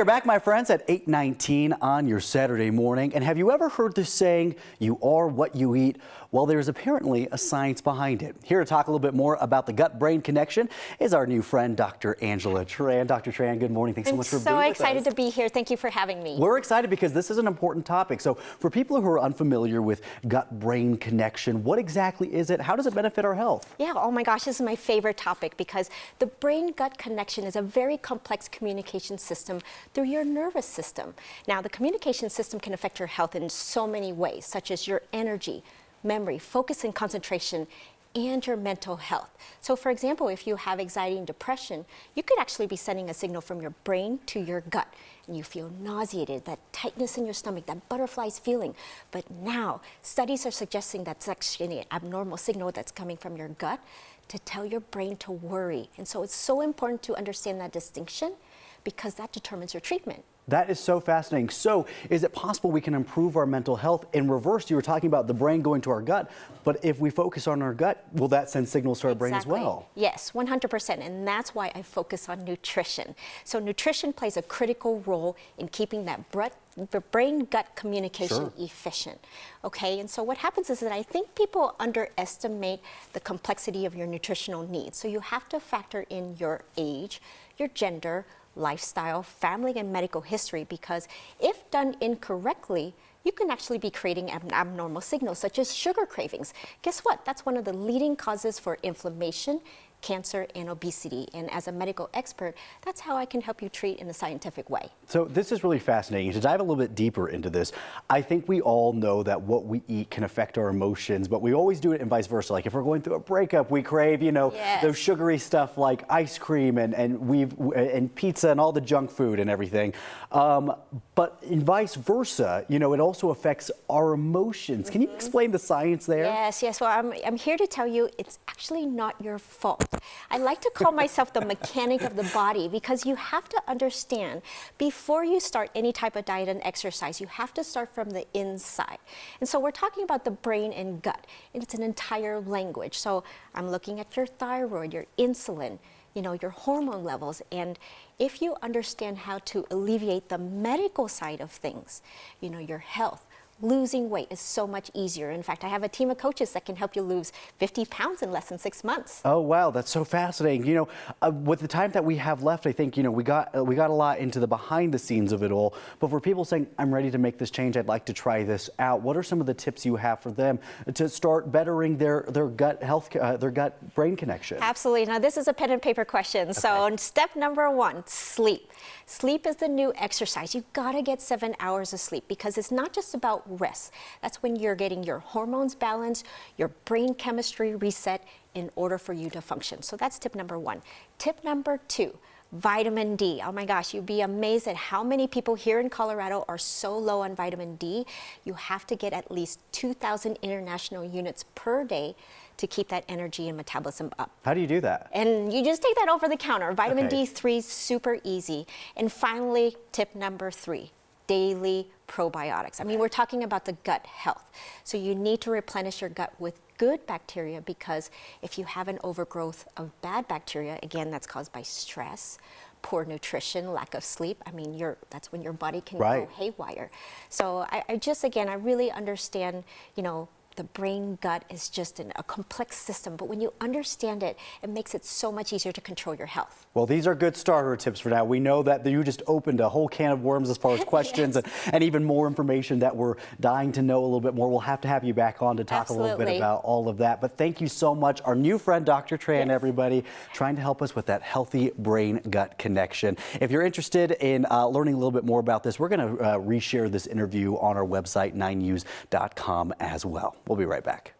We're back, my friends, at 8:19 on your Saturday morning. And have you ever heard this saying, you are what you eat? Well, there's apparently a science behind it. Here to talk a little bit more about the gut-brain connection is our new friend, Dr. Angela Tran. Dr. Tran, good morning. Thanks so much for being with us. I'm so excited to be here. Thank you for having me. We're excited because this is an important topic. So for people who are unfamiliar with gut-brain connection, what exactly is it? How does it benefit our health? Yeah, oh my gosh, this is my favorite topic because the brain-gut connection is a very complex communication system through your nervous system. Now, the communication system can affect your health in so many ways, such as your energy, memory, focus and concentration, and your mental health. So for example, if you have anxiety and depression, you could actually be sending a signal from your brain to your gut, and you feel nauseated, that tightness in your stomach, that butterflies feeling. But now, studies are suggesting that's actually an abnormal signal that's coming from your gut to tell your brain to worry. And so it's so important to understand that distinction because that determines your treatment. That is so fascinating. So is it possible we can improve our mental health in reverse? You were talking about the brain going to our gut, but if we focus on our gut, will that send signals to our brain as well? Yes, 100%. And that's why I focus on nutrition. So nutrition plays a critical role in keeping that brain-gut communication efficient. Okay, and so what happens is that I think people underestimate the complexity of your nutritional needs. So you have to factor in your age, your gender, lifestyle, family, and medical history, because if done incorrectly, you can actually be creating abnormal signals such as sugar cravings. Guess what? That's one of the leading causes for inflammation, cancer, and obesity. And as a medical expert, that's how I can help you treat in a scientific way. So this is really fascinating. To dive a little bit deeper into this, I think we all know that what we eat can affect our emotions, but we always do it in vice versa. Like if we're going through a breakup, we crave, those sugary stuff like ice cream and pizza and all the junk food and everything. But in vice versa, it also affects our emotions. Can you explain the science there? Yes. Well, I'm here to tell you it's actually not your fault. I like to call myself the mechanic of the body because you have to understand before you start any type of diet and exercise, you have to start from the inside. And so we're talking about the brain and gut. It's an entire language. So I'm looking at your thyroid, your insulin, your hormone levels. And if you understand how to alleviate the medical side of things, your health, losing weight is so much easier. In fact, I have a team of coaches that can help you lose 50 pounds in less than 6 months. Oh, wow. That's so fascinating. With the time that we have left, I think, we got a lot into the behind the scenes of it all. But for people saying, I'm ready to make this change, I'd like to try this out, what are some of the tips you have for them to start bettering their gut health, their gut brain connection? Absolutely. Now, this is a pen and paper question. Okay. So step number 1, sleep. Sleep is the new exercise. You've got to get 7 hours of sleep because it's not just about rest. That's when you're getting your hormones balanced, your brain chemistry reset in order for you to function. So that's tip number 1. Tip number 2, vitamin D. Oh my gosh, you'd be amazed at how many people here in Colorado are so low on vitamin D. You have to get at least 2,000 international units per day to keep that energy and metabolism up. How do you do that? And you just take that over the counter. Vitamin D3 is super easy. And finally, tip number 3, daily probiotics. I mean, we're talking about the gut health. So you need to replenish your gut with good bacteria because if you have an overgrowth of bad bacteria, again, that's caused by stress, poor nutrition, lack of sleep. I mean, that's when your body can go haywire. So I really understand, the brain gut is just a complex system, but when you understand it, it makes it so much easier to control your health. Well, these are good starter tips for now. We know that you just opened a whole can of worms as far as questions and even more information that we're dying to know a little bit more. We'll have to have you back on to talk a little bit about all of that. But thank you so much. Our new friend, Dr. Tran, everybody, trying to help us with that healthy brain-gut connection. If you're interested in learning a little bit more about this, we're going to reshare this interview on our website, 9news.com as well. We'll be right back.